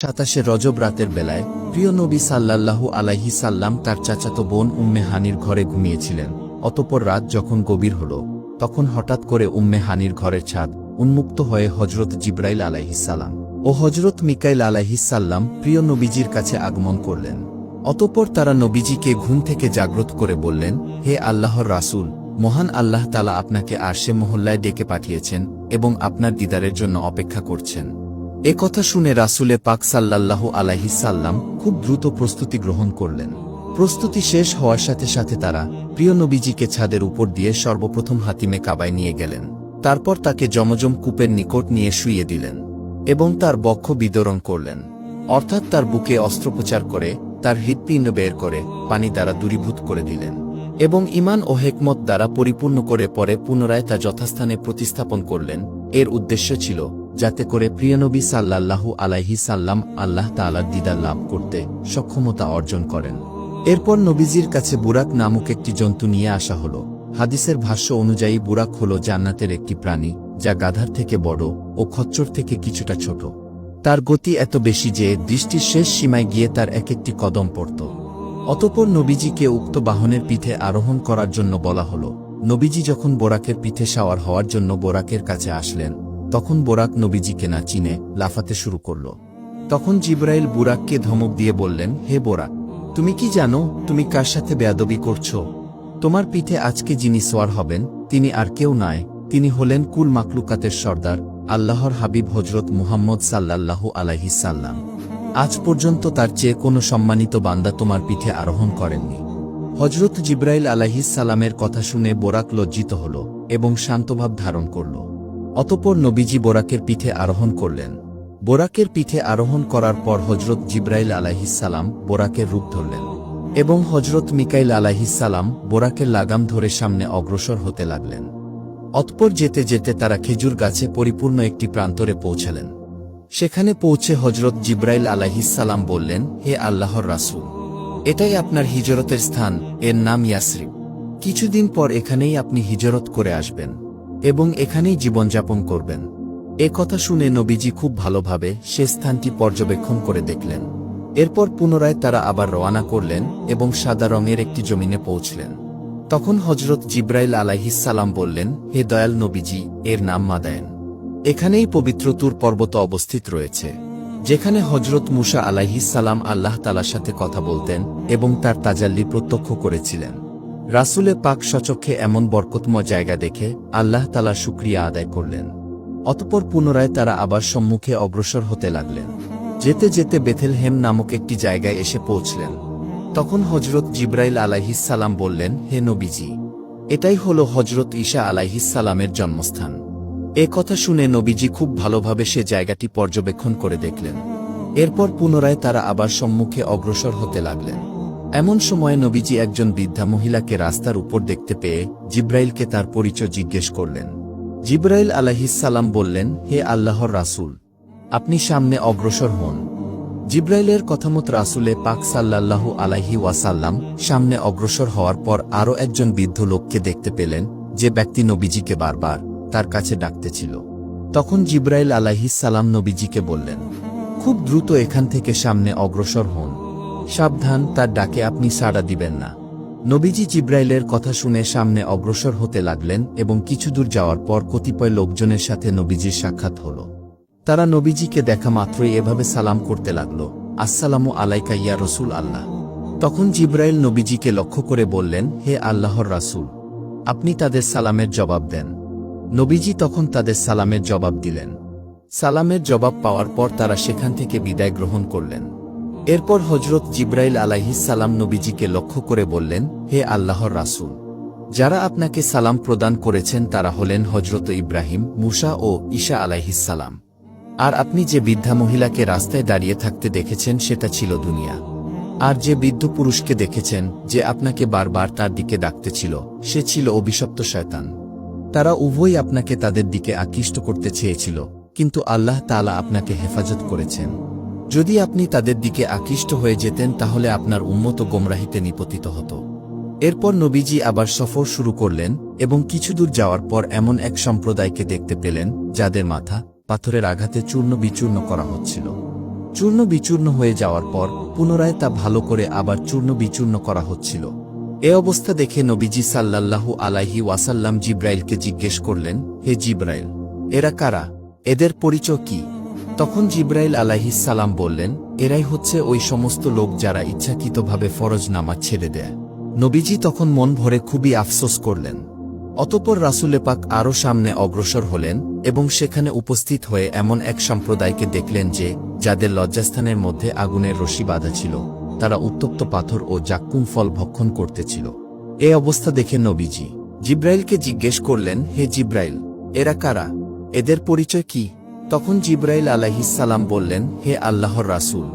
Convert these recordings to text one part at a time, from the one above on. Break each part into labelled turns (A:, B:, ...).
A: 27 রজব রাতের বেলায় প্রিয় নবী সাল্লাল্লাহু আলাইহি সাল্লাম তার চাচাতো বোন উম্মে হানির ঘরে ঘুমিয়েছিলেন। অতঃপর রাত যখন গভীর হল, তখন হঠাৎ করে উম্মে হানির ঘরের ছাদ উন্মুক্ত হয়ে হজরত জিবরাইল আলাইহিস সালাম ও হজরত মিকাইল আলাইহিস সাল্লাম প্রিয় নবীজির কাছে আগমন করলেন। অতঃপর তারা নবীজিকে ঘুম থেকে জাগ্রত করে বললেন, হে আল্লাহর রাসূল, মহান আল্লাহ তাআলা আপনাকে আরশে মহল্লায় ডেকে পাঠিয়েছেন এবং আপনার দিদারের জন্য অপেক্ষা করছেন। এ কথা শুনে রাসূলে পাক সাল্লাল্লাহু আলাইহি সাল্লাম খুব দ্রুত প্রস্তুতি গ্রহণ করলেন। প্রস্তুতি শেষ হওয়ার সাথে সাথে তারা প্রিয় নবীজিকে ছাদের উপর দিয়ে সর্বপ্রথম হাতিমে কাবায় নিয়ে গেলেন। তারপর তাকে জমজম কূপের নিকট নিয়ে শুইয়ে দিলেন এবং তার বক্ষ বিদরণ করলেন, অর্থাৎ তার বুকে অস্ত্রোপচার করে তার হৃৎপিণ্ড বের করে পানি দ্বারা দূরীভূত করে দিলেন এবং ঈমান ও হিকমত দ্বারা পরিপূর্ণ করে পরে পুনরায় তা যথাস্থানে প্রতিস্থাপন করলেন। এর উদ্দেশ্য ছিল যাতে করে প্রিয়নবী সাল্লাল্লাহু আলাইহি সাল্লাম আল্লাহ তাআলার দিদার লাভ করতে সক্ষমতা অর্জন করেন। এরপর নবীজির কাছে বুরাক নামক একটি জন্তু নিয়ে আসা হল। হাদিসের ভাষ্য অনুযায়ী বুরাক হল জান্নাতের একটি প্রাণী, যা গাধার থেকে বড় ও খচ্চর থেকে কিছুটা ছোট। তার গতি এত বেশি যে দৃষ্টির শেষ সীমায় গিয়ে তার এক একটি কদম পড়ত। অতঃপর নবীজিকে উক্ত বাহনের পিঠে আরোহণ করার জন্য বলা হল। নবীজি যখন বোরাকের পিঠে সাওয়ার হওয়ার জন্য বোরাকের কাছে আসলেন, তখন বোরাক নবীজিকে না চিনে লাফাতে শুরু করল। তখন জিবরাইল বুরাককে ধমক দিয়ে বললেন, হে বোরাক, তুমি কি জানো তুমি কার সাথে বেয়াদবি করছো? তোমার পিঠে আজকে যিনি সোয়ার হবেন তিনি আর কেউ নয়, তিনি হলেন কুল মাকলুকাতের সর্দার আল্লাহর হাবিব হজরত মুহাম্মদ সাল্লাল্লাহু আলাইহি সাল্লাম। আজ পর্যন্ত তার চেয়ে কোনো সম্মানিত বান্দা তোমার পিঠে আরোহণ করেননি। হজরত জিবরাইল আলাইহিস সালামের কথা শুনে বোরাক লজ্জিত হল এবং শান্তভাব ধারণ করল। অতঃপর নবীজি বোরাকের পিঠে আরোহণ করলেন। বোরাকের পিঠে আরোহণ করার পর হজরত জিবরাইল আলাইহিস সালাম বোরাকের রূপ ধরলেন এবং হজরত মিকাইল আলাইহিস সালাম বোরাকের লাগাম ধরে সামনে অগ্রসর হতে লাগলেন। অতঃপর যেতে যেতে তারা খেজুর গাছে পরিপূর্ণ একটি প্রান্তরে পৌঁছালেন। সেখানে পৌঁছে হজরত জিবরাইল আলাইহিস সালাম বললেন, হে আল্লাহর রাসূল, এটাই আপনার হিজরতের স্থান, এর নাম ইয়াসরিব। কিছুদিন পর এখানেই আপনি হিজরত করে আসবেন এবং এখানেই জীবনযাপন করবেন। এ কথা শুনে নবীজি খুব ভালোভাবে সে স্থানটি পর্যবেক্ষণ করে দেখলেন। এরপর পুনরায় তারা আবার রওনা করলেন এবং সাদা রঙের একটি জমিনে পৌঁছলেন। তখন হজরত জিবরাইল আলাইহিস সালাম বললেন, হে দয়াল নবীজি, এর নাম মাদায়েন। এখানেই পবিত্র তুর পর্বত অবস্থিত রয়েছে, যেখানে হজরত মুসা আলাইহিস সালাম আল্লাহ তাআলার সাথে কথা বলতেন এবং তার তাজাল্লি প্রত্যক্ষ করেছিলেন। রাসূলে পাক স্বচক্ষে এমন বরকতময় জায়গা দেখে আল্লাহ তাআলার শুকরিয়া আদায় করলেন। অতঃপর পুনরায় তারা আবার সম্মুখে অগ্রসর হতে লাগলেন। যেতে যেতে বেথেলহেম নামক একটি জায়গায় এসে পৌঁছলেন। তখন হজরত জিবরাইল আলাইহিস সালাম বললেন, হে নবীজি, এটাই হল হজরত ঈসা আলাইহিস সালামের জন্মস্থান। এ কথা শুনে নবীজি খুব ভালোভাবে সে জায়গাটি পর্যবেক্ষণ করে দেখলেন। এরপর পুনরায় তারা আবার সম্মুখে অগ্রসর হতে লাগলেন। এমন সময় নবীজি একজন বৃদ্ধা মহিলাকে রাস্তার উপর দেখতে পেয়ে জিবরাইলকে তার পরিচয় জিজ্ঞেস করলেন। জিবরাইল আলাইহিস সালাম বললেন, হে আল্লাহর রাসূল, আপনি সামনে অগ্রসর হন। জিবরাইলের কথামত রাসূলে পাক সাল্লাল্লাহু আলাইহি ওয়াসাল্লাম সামনে অগ্রসর হওয়ার পর আরও একজন বৃদ্ধ লোককে দেখতে পেলেন, যে ব্যক্তি নবীজিকে বারবার তার কাছে ডাকতেছিল। তখন জিবরাইল আলাইহিস সালাম নবীজিকে বললেন, খুব দ্রুত এখান থেকে সামনে অগ্রসর হন, সাবধান, তার ডাকে আপনি সাড়া দিবেন না। নবীজি জিবরাইলের কথা শুনে সামনে অগ্রসর হতে লাগলেন এবং কিছু দূর যাওয়ার পর কতিপয় লোকজনের সাথে নবীজির সাক্ষাৎ হল। তারা নবীজিকে দেখা মাত্রই এভাবে সালাম করতে লাগল, আসসালামু আলাইকা ইয়া রসুল আল্লাহ। তখন জিবরাইল নবীজিকে লক্ষ্য করে বললেন, হে আল্লাহর রাসূল, আপনি তাদের সালামের জবাব দেন। নবীজি তখন তাদের সালামের জবাব দিলেন। সালামের জবাব পাওয়ার পর তারা সেখান থেকে বিদায় গ্রহণ করলেন। এরপর হজরত জিবরাইল আলাইহিস সালাম নবীজিকে লক্ষ্য করে বললেন, হে আল্লাহর রাসূল, যারা আপনাকে সালাম প্রদান করেছেন তারা হলেন হজরত ইব্রাহিম, মুসা ও ঈসা আলাইহিস সালাম। আর আপনি যে বৃদ্ধা মহিলাকে রাস্তায় দাঁড়িয়ে থাকতে দেখেছেন সেটা ছিল দুনিয়া। আর যে বৃদ্ধ পুরুষকে দেখেছেন যে আপনাকে বারবার তার দিকে ডাকতেছিল, সে ছিল অভিশপ্ত শয়তান। তারা উভয়ই আপনাকে তাদের দিকে আকৃষ্ট করতে চেয়েছিল, কিন্তু আল্লাহ তাআলা আপনাকে হেফাজত করেছেন। যদি আপনি তাদের দিকে আকৃষ্ট হয়ে যেতেন তাহলে আপনার উম্মত গোমরাহিতে নিপতিত হতো। এরপর নবীজি আবার সফর শুরু করলেন এবং কিছু দূর যাওয়ার পর এমন এক সম্প্রদায়কে দেখতে পেলেন যাদের মাথা পাথরের আঘাতে চূর্ণ বিচূর্ণ করা হচ্ছিল। চূর্ণ বিচূর্ণ হয়ে যাওয়ার পর পুনরায় তা ভালো করে আবার চূর্ণ বিচূর্ণ করা হচ্ছিল। এ অবস্থা দেখে নবীজি সাল্লাল্লাহু আলাইহি ওয়াসাল্লাম জিব্রাইলকে জিজ্ঞেস করলেন, হে জিব্রাইল, এরা কারা? এদের পরিচয় কি? তখন জিব্রাইল আলাইহিস সালাম বললেন, এরাই হচ্ছে ওই সমস্ত লোক যারা ইচ্ছাকৃতভাবে ফরজ নামাজ ছেড়ে দেয়। নবীজি তখন মন ভরে খুবই আফসোস করলেন। অতঃপর রাসূলে পাক আরও সামনে অগ্রসর হলেন এবং সেখানে উপস্থিত হয়ে এমন এক সম্প্রদায়কে দেখলেন যে যাদের লজ্জাস্থানের মধ্যে আগুনের রশি বাঁধা ছিল, তারা উত্তপ্ত পাথর ও জাক্কুম ফল ভক্ষণ করতেছিল। এ অবস্থা দেখে নবীজি জিব্রাইলকে জিজ্ঞেস করলেন, হে জিব্রাইল, এরা কারা? এদের পরিচয় কি? তখন জিব্রাইল আলাইহিস সালাম বললেন, হে আল্লাহর রাসূল,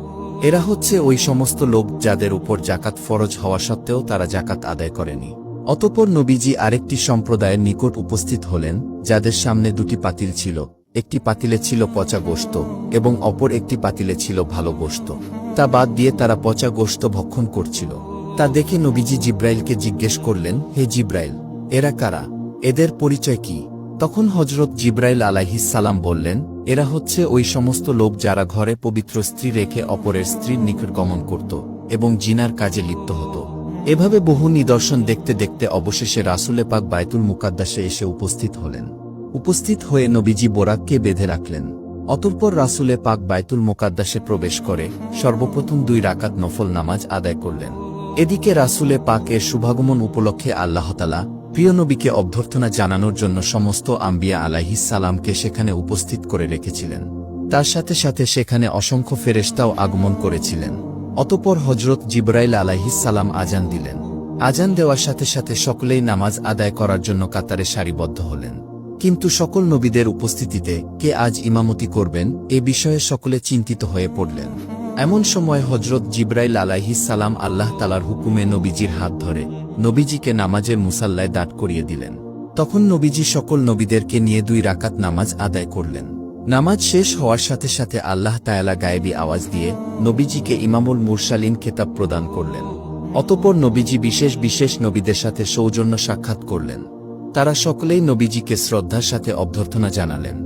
A: এরা হচ্ছে ওই সমস্ত লোক যাদের উপর জাকাত ফরজ হওয়া সত্ত্বেও তারা জাকাত আদায় করেনি। অতঃপর নবীজি আরেকটি সম্প্রদায়ের নিকট উপস্থিত হলেন যাদের সামনে দুটি পাতিল ছিল, একটি পাতিলে ছিল পচা গোশত এবং অপর একটি পাতিলে ছিল ভালো গোশত। তা বাদ দিয়ে তারা পচা গোশত ভক্ষণ করছিল। তা দেখে নবীজি জিব্রাইলকে জিজ্ঞেস করলেন, হে জিব্রাইল, এরা কারা? এদের পরিচয় কি? তখন হযরত জিব্রাইল আলাইহিস সালাম বললেন, এরা হচ্ছে ওই সমস্ত লোক যারা ঘরে পবিত্র স্ত্রী রেখে অপরের স্ত্রীর নিকট গমন করত এবং জিনার কাজে লিপ্ত হতো। এভাবে বহু নিদর্শন দেখতে দেখতে অবশেষে রাসূলে পাক বায়তুল মুকাদ্দাসে এসে উপস্থিত হলেন। উপস্থিত হয়ে নবীজি বোরাককে বেঁধে রাখলেন। অতঃপর রাসূলে পাক বায়তুল মুকাদ্দাসে প্রবেশ করে সর্বপ্রথম 2 রাকাত নফল নামাজ আদায় করলেন। এদিকে রাসূলে পাকের শুভাগমন উপলক্ষে আল্লাহ তাআলা প্রিয় নবীকে অভ্যর্থনা জানানোর জন্য সমস্ত আম্বিয়া আলাইহিস সালামকে সেখানে উপস্থিত করে রেখেছিলেন। তার সাথে সাথে সেখানে অসংখ্য ফেরেশতাও আগমন করেছিলেন। অতঃপর হযরত জিব্রাইল আলাইহিস সালাম আজান দিলেন। আজান দেওয়ার সাথে সাথে সকলেই নামাজ আদায় করার জন্য কাতারে সারিবদ্ধ হলেন। কিন্তু সকল নবীদের উপস্থিতিতে কে আজ ইমামতি করবেন এ বিষয়ে সকলে চিন্তিত হয়ে পড়লেন। এমন সময় হযরত জিব্রাইল আলাইহিস সালাম আল্লাহ তাআলার হুকুমে নবীজির হাত ধরে নবীজিকে নামাজের মুসাল্লায় দাঁড় করিয়ে দিলেন। তখন নবীজি সকল নবীদেরকে নিয়ে 2 রাকাত নামাজ আদায় করলেন। নামাজ শেষ হওয়ার সাথে সাথে আল্লাহ তাআলা গায়েবী আওয়াজ দিয়ে নবীজিকে ইমামুল মুরসালিন খেতাব প্রদান করলেন। অতঃপর নবীজি বিশেষ বিশেষ নবীদের সাথে সৌজন্য সাক্ষাৎ করলেন। তারা সকলেই নবীজিকে শ্রদ্ধার সাথে অভ্যর্থনা জানালেন।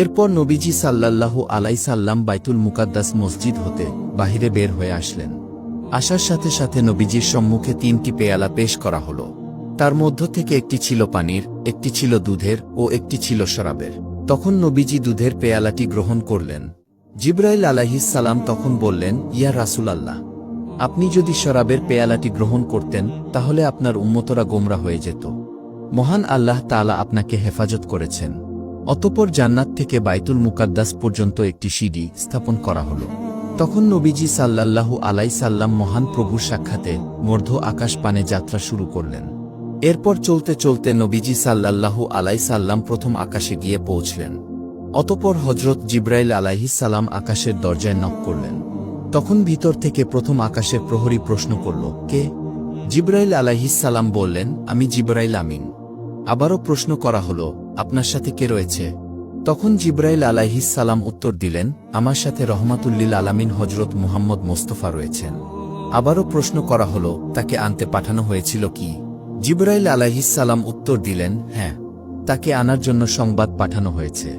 A: এরপর নবীজি সাল্লাল্লাহু আলাইহি সাল্লাম বাইতুল মুকাদ্দাস মসজিদ হতে বাহিরে বের হয়ে আসলেন। আসার সাথে সাথে নবীজির সম্মুখে 3টি পেয়ালা পেশ করা হলো। তার মধ্য থেকে একটি ছিল পানির, একটি ছিল দুধের ও একটি ছিল শরাবের। তখন নবীজি দুধের পেয়ালাটি গ্রহণ করলেন। জিব্রাইল আলাইহিস সালাম তখন বললেন, ইয়া রাসূলাল্লাহ, আপনি যদি শরাবের পেয়ালাটি গ্রহণ করতেন তাহলে আপনার উম্মতরা গোমরা হয়ে যেত। মহান আল্লাহ তাআলা আপনাকে হেফাজত করেছেন। অতঃপর জান্নাত থেকে বাইতুল মুকাদ্দাস পর্যন্ত একটি সিঁড়ি স্থাপন করা হলো। তখন নবীজি সাল্লাল্লাহু আলাইহি সাল্লাম মহান প্রভুর সাক্ষাতে মধ্য আকাশ পানে যাত্রা শুরু করলেন। এরপর চলতে চলতে নবীজি সাল্লাল্লাহু আলাইহি সাল্লাম প্রথম আকাশে গিয়ে পৌঁছলেন। অতঃপর হযরত জিব্রাইল আলাইহিস সালাম আকাশের দরজায় নক করলেন। তখন ভিতর থেকে প্রথম আকাশের প্রহরী প্রশ্ন করল, কে? জিব্রাইল আলাইহিস সালাম বললেন, আমি জিব্রাইল আমিন। আবারও প্রশ্ন করা হলো, আপনার সাথে কে রয়েছে? তখন জিব্রাইল আলাইহিস সালাম উত্তর দিলেন, আমার সাথে রহমাতুল্লিল আলামিন হযরত মুহাম্মদ মোস্তফা রয়েছেন। আবারও প্রশ্ন করা হলো, তাকে আনতে পাঠানো হয়েছিল কি? জিব্রাইল আলাইহিস সালাম উত্তর দিলেন, হ্যাঁ, তাকে আনার জন্য সংবাদ পাঠানো হয়েছে।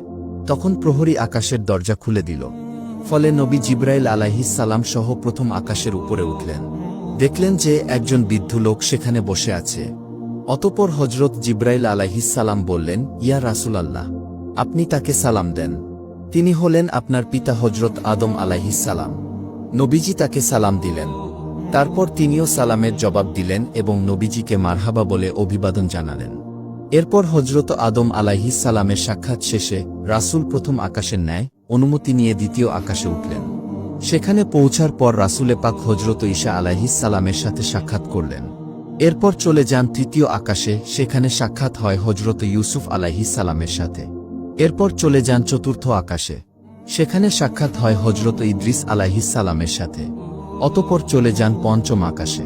A: তখন প্রহরী আকাশের দরজা খুলে দিল। ফলে নবী জিব্রাইল আলাইহিস সালাম সহ প্রথম আকাশের উপরে উঠলেন। দেখলেন যে একজন বৃদ্ধ লোক সেখানে বসে আছে। অতঃপর হযরত জিব্রাইল আলাইহিস সালাম বললেন, ইয়া রাসূলাল্লাহ, আপনি তাকে সালাম দেন। তিনি হলেন আপনার পিতা হযরত আদম আলাইহিস সালাম। নবীজি তাকে সালাম দিলেন। তারপর তিনিও সালামের জবাব দিলেন এবং নবীজিকে মারহাবা বলে অভিবাদন জানালেন। এরপর হযরত আদম আলাইহিস সালামের সাক্ষাৎ শেষে রাসূল প্রথম আকাশের ন্যায় অনুমতি নিয়ে দ্বিতীয় আকাশে উঠলেন। সেখানে পৌঁছার পর রাসূলে পাক হযরত ঈসা আলাইহিস সালামের সাথে সাক্ষাৎ করলেন। এরপর চলে যান তৃতীয় আকাশে, সেখানে সাক্ষাৎ হয় হযরত ইউসুফ আলাইহিস সালামের সাথে। এরপর চলে যান চতুর্থ আকাশে, সেখানে সাক্ষাৎ হয় হযরত ইদ্রিস আলাইহিস সালামের সাথে। অতঃপর চলে যান পঞ্চম আকাশে,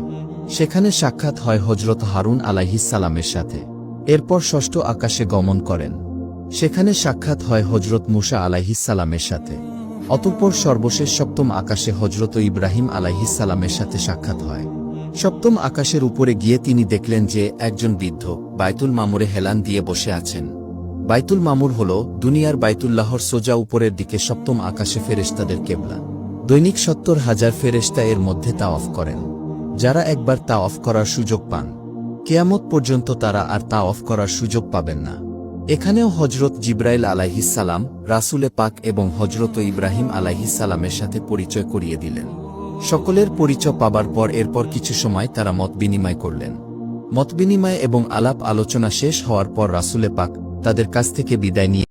A: সেখানে সাক্ষাৎ হয় হযরত হারুন আলাইহিস সালামের সাথে। এরপর ষষ্ঠ আকাশে গমন করেন, সেখানে সাক্ষাৎ হয় হযরত মূসা আলাইহিস সালামের সাথে। অতঃপর সর্বশেষ সপ্তম আকাশে হযরত ইব্রাহিম আলাইহিস সালামের সাথে সাক্ষাৎ হয়। সপ্তম আকাশের উপরে গিয়ে তিনি দেখলেন যে একজন বৃদ্ধ বাইতুল মামুরে হেলান দিয়ে বসে আছেন। বাইতুল মামুর হল দুনিয়ার বাইতুল্লাহর সোজা উপরের দিকে সপ্তম আকাশে ফেরেশতাদের কেবলা। দৈনিক ৭০,০০০ ফেরেশতা এর মধ্যে তাওয়াফ করেন। যারা একবার তাওয়াফ করার সুযোগ পান, কিয়ামত পর্যন্ত তারা আর তাওয়াফ করার সুযোগ পাবেন না। এখানেও হজরত জিব্রাইল আলাইহিসসালাম, রাসূলে পাক এবং হজরত ইব্রাহিম আলাইহিসসালামের সাথে পরিচয় করিয়ে দিলেন। সকলের পরিচয় পাবার পর এরপর কিছু সময় তারা মত বিনিময় করলেন। মত বিনিময় এবং আলাপ আলোচনা শেষ হওয়ার পর রাসূলে পাক তাদের কাছ থেকে বিদায় নিয়ে